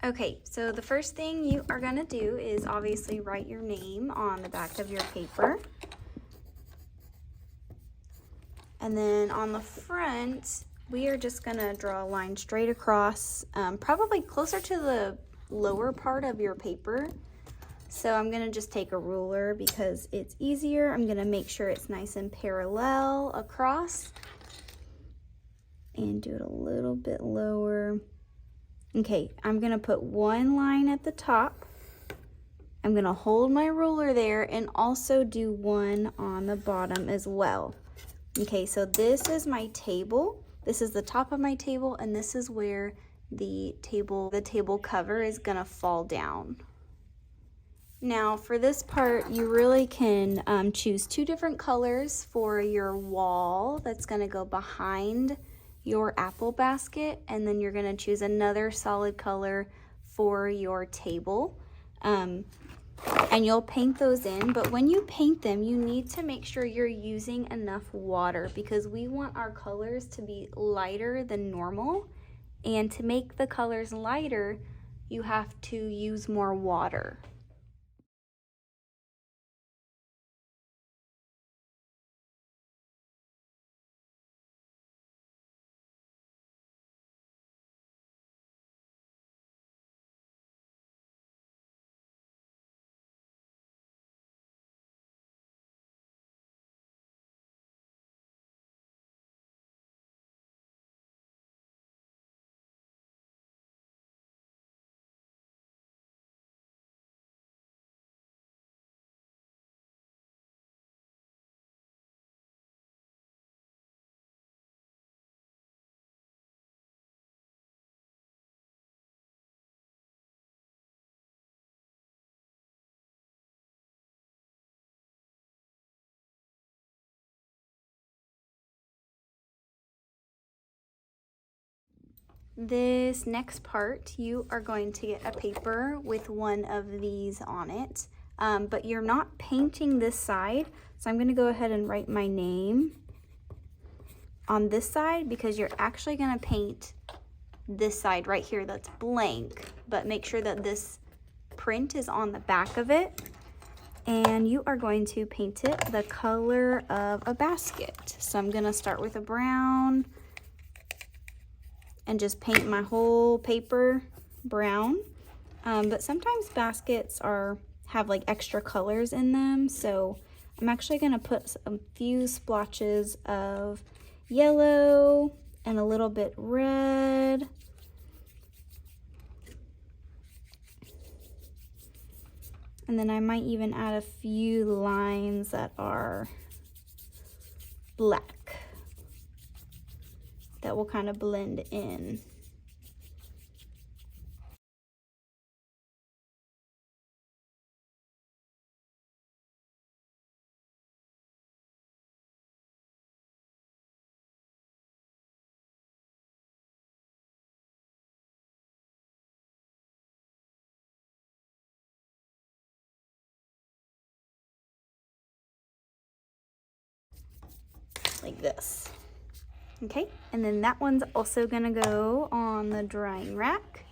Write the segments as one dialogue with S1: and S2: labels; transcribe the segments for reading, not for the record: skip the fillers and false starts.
S1: Okay, so the first thing you are gonna do is obviously write your name on the back of your paper. And then on the front, we are just gonna draw a line straight across, probably closer to the lower part of your paper. So I'm gonna just take a ruler because it's easier. I'm gonna make sure it's nice and parallel across and do it a little bit lower. Okay, I'm gonna put one line at the top. I'm gonna hold my ruler there and also do one on the bottom as well. Okay, so this is my table. This is the top of my table, and this is where the table cover is gonna fall down. Now for this part, you really can choose two different colors for your wall that's gonna go behind your apple basket, and then you're gonna choose another solid color for your table. And you'll paint those in, but when you paint them, you need to make sure you're using enough water because we want our colors to be lighter than normal. And to make the colors lighter, you have to use more water. This next part, you are going to get a paper with one of these on it, but you're not painting this side. So I'm gonna go ahead and write my name on this side because you're actually gonna paint this side right here that's blank, but make sure that this print is on the back of it. And you are going to paint it the color of a basket. So I'm gonna start with a brown and just paint my whole paper brown. But sometimes baskets have like extra colors in them, so I'm actually gonna put a few splotches of yellow and a little bit red. And then I might even add a few lines that are black that will kind of blend in. Like this. Okay, and then that one's also gonna go on the drying rack.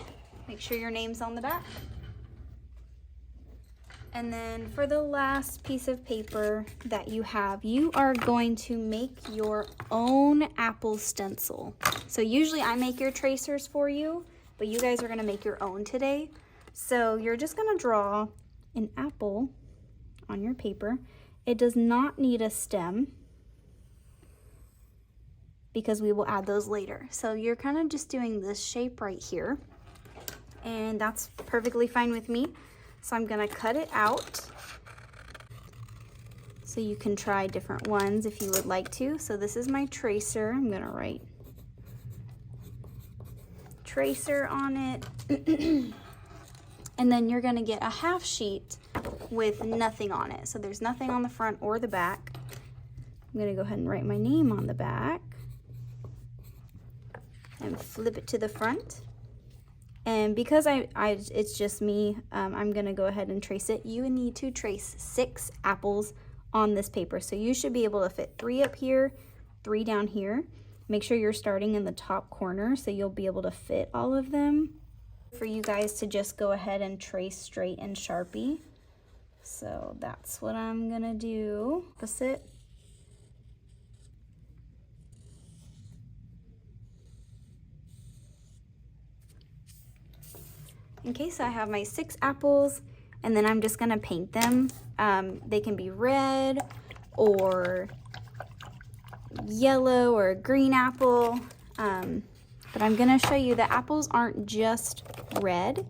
S1: Make sure your name's on the back. And then for the last piece of paper that you have, you are going to make your own apple stencil. So usually I make your tracers for you, but you guys are gonna make your own today. So you're just gonna draw an apple on your paper. It does not need a stem, because we will add those later. So you're kind of just doing this shape right here, and that's perfectly fine with me. So I'm gonna cut it out. So you can try different ones if you would like to. So this is my tracer. I'm gonna write tracer on it. And then you're gonna get a half sheet with nothing on it. So there's nothing on the front or the back. I'm gonna go ahead and write my name on the back and flip it to the front. And because it's just me, I'm gonna go ahead and trace it. You need to trace 6 apples on this paper. So you should be able to fit 3 up here, 3 down here. Make sure you're starting in the top corner so you'll be able to fit all of them. For you guys to just go ahead and trace straight in Sharpie. So that's what I'm gonna do. Opposite. Okay, so I have my 6 apples, and then I'm just gonna paint them. They can be red or yellow or green apple, but I'm gonna show you the apples aren't just red.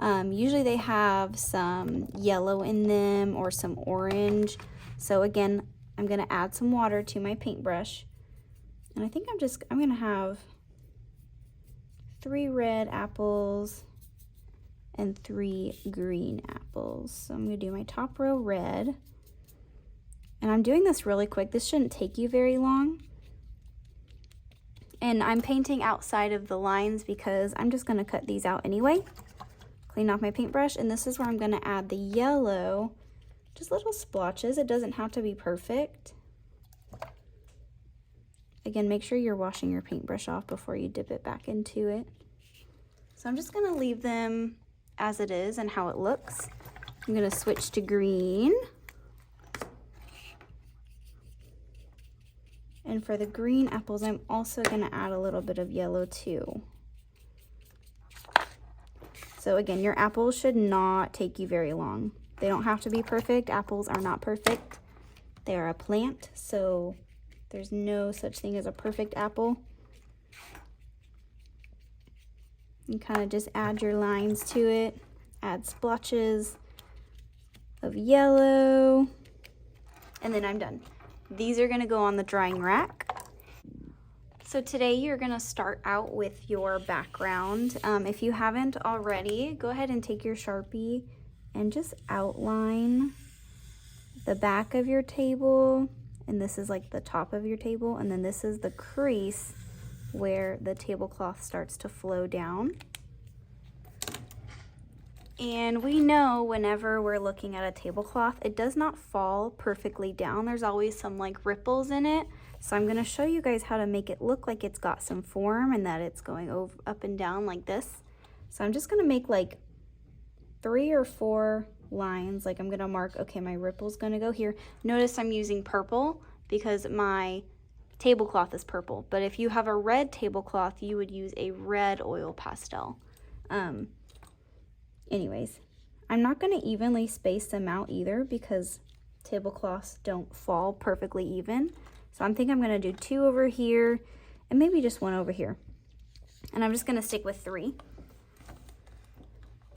S1: Usually they have some yellow in them or some orange. So again, I'm gonna add some water to my paintbrush, and I think I'm gonna have 3 red apples and 3 green apples. So I'm gonna do my top row red. And I'm doing this really quick. This shouldn't take you very long. And I'm painting outside of the lines because I'm just gonna cut these out anyway. Clean off my paintbrush, and this is where I'm gonna add the yellow, just little splotches. It doesn't have to be perfect. Again, make sure you're washing your paintbrush off before you dip it back into it. So I'm just gonna leave them as it is and how it looks. I'm gonna switch to green. And for the green apples, I'm also gonna add a little bit of yellow too. So again, your apples should not take you very long. They don't have to be perfect. Apples are not perfect. They are a plant, so there's no such thing as a perfect apple. You kind of just add your lines to it, add splotches of yellow, and then I'm done. These are gonna go on the drying rack. So today you're gonna start out with your background. If you haven't already, go ahead and take your Sharpie and just outline the back of your table. And this is like the top of your table, and then this is the crease where the tablecloth starts to flow down. And we know whenever we're looking at a tablecloth, it does not fall perfectly down. There's always some like ripples in it. So I'm gonna show you guys how to make it look like it's got some form and that it's going up and down like this. So I'm just gonna make like 3 or 4 lines. Like I'm gonna mark, okay, my ripple's gonna go here. Notice I'm using purple because my tablecloth is purple. But if you have a red tablecloth, you would use a red oil pastel. Anyways, I'm not gonna evenly space them out either because tablecloths don't fall perfectly even. So I'm thinking I'm gonna do 2 over here and maybe just 1 over here. And I'm just gonna stick with 3.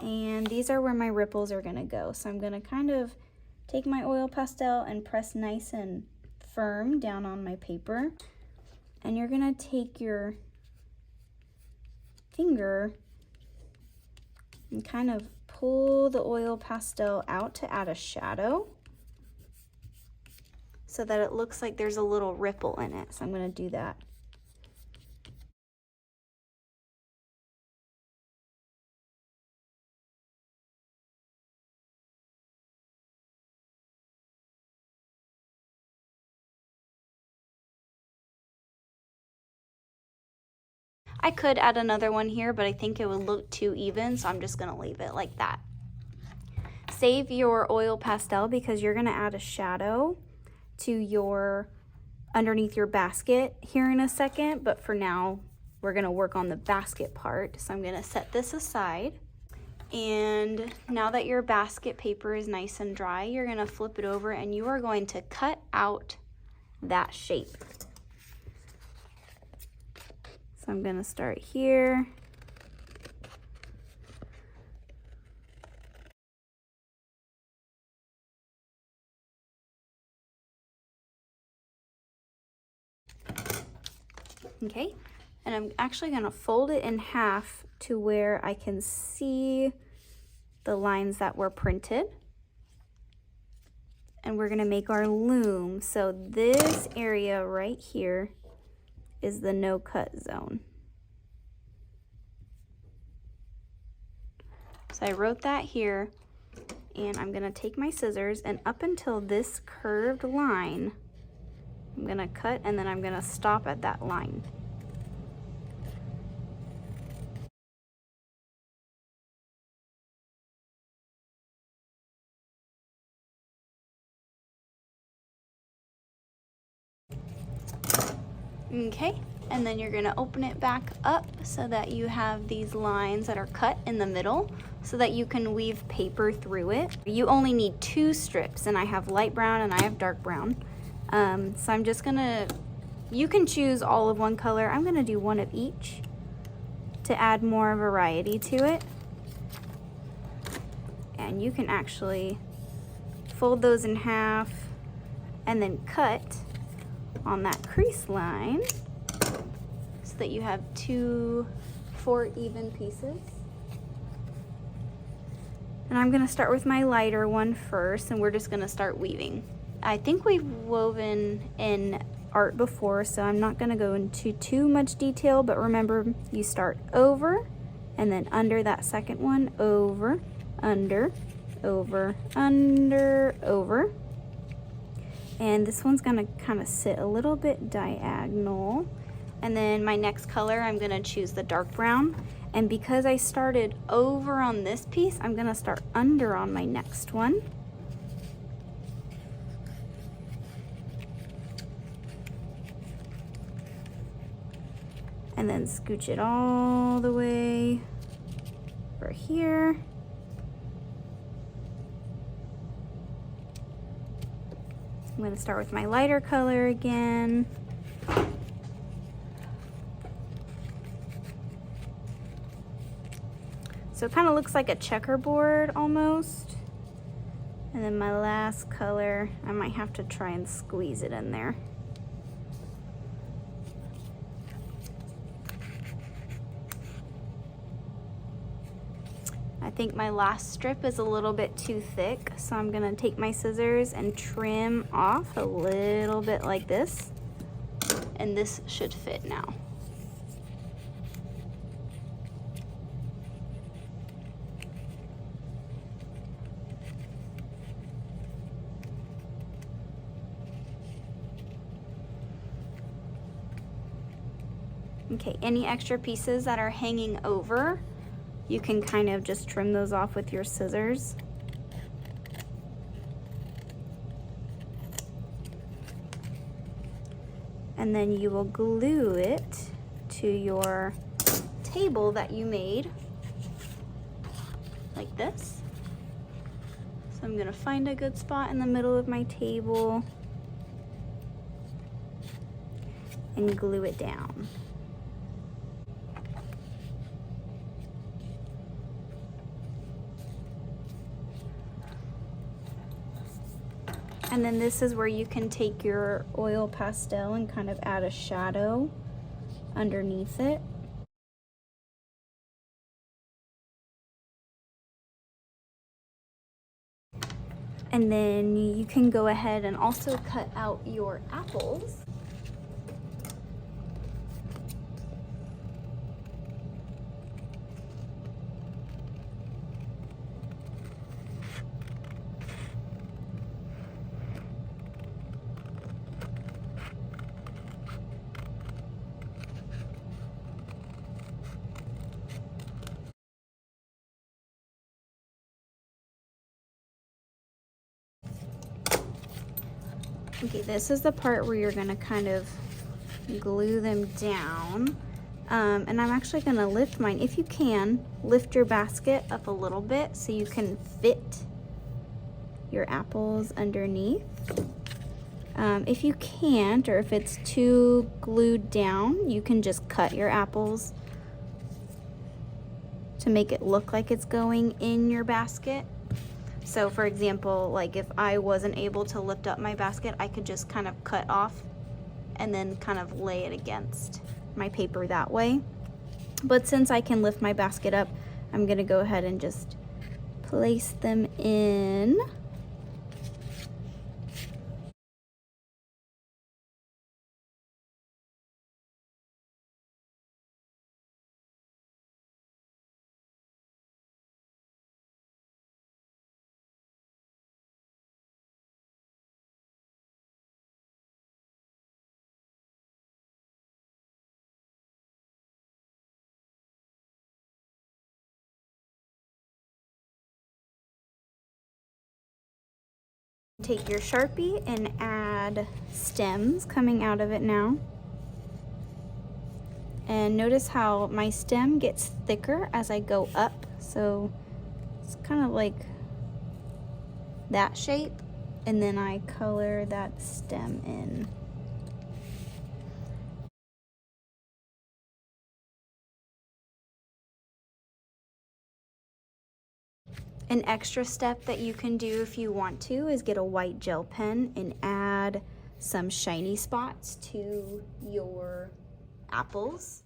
S1: And these are where my ripples are gonna go. So I'm gonna kind of take my oil pastel and press nice and firm down on my paper. And you're gonna take your finger and kind of pull the oil pastel out to add a shadow so that it looks like there's a little ripple in it. So I'm gonna do that. I could add another one here, but I think it would look too even, so I'm just gonna leave it like that. Save your oil pastel because you're gonna add a shadow to your underneath your basket here in a second, but for now we're gonna work on the basket part. So I'm gonna set this aside, and now that your basket paper is nice and dry, you're gonna flip it over and you are going to cut out that shape. So I'm gonna start here. Okay, and I'm actually gonna fold it in half to where I can see the lines that were printed. And we're gonna make our loom. So this area right here is the no cut zone. So I wrote that here, and I'm gonna take my scissors, and up until this curved line, I'm gonna cut, and then I'm gonna stop at that line. Okay, and then you're gonna open it back up so that you have these lines that are cut in the middle so that you can weave paper through it. You only need 2 strips, and I have light brown and I have dark brown. So I'm just gonna, you can choose all of one color. I'm gonna do one of each to add more variety to it. And you can actually fold those in half and then cut on that crease line so that you have 4 even pieces. And I'm gonna start with my lighter one first, and we're just gonna start weaving. I think we've woven in art before, so I'm not gonna go into too much detail, but remember, you start over and then under that second one, over, under, over, under, over. And this one's gonna kind of sit a little bit diagonal. And then my next color, I'm gonna choose the dark brown. And because I started over on this piece, I'm gonna start under on my next one. And then scooch it all the way over here. I'm gonna start with my lighter color again. So it kind of looks like a checkerboard almost. And then my last color, I might have to try and squeeze it in there. I think my last strip is a little bit too thick, so I'm gonna take my scissors and trim off a little bit like this. And this should fit now. Okay, any extra pieces that are hanging over, you can kind of just trim those off with your scissors. And then you will glue it to your table that you made, like this. So I'm gonna find a good spot in the middle of my table and glue it down. And then this is where you can take your oil pastel and kind of add a shadow underneath it. And then you can go ahead and also cut out your apples. Okay, this is the part where you're gonna kind of glue them down. And I'm actually gonna lift mine. If you can, lift your basket up a little bit so you can fit your apples underneath. If you can't, or if it's too glued down, you can just cut your apples to make it look like it's going in your basket. So for example, like if I wasn't able to lift up my basket, I could just kind of cut off and then kind of lay it against my paper that way. But since I can lift my basket up, I'm gonna go ahead and just place them in. Take your Sharpie and add stems coming out of it now. And notice how my stem gets thicker as I go up. So it's kind of like that shape. And then I color that stem in. An extra step that you can do if you want to is get a white gel pen and add some shiny spots to your apples.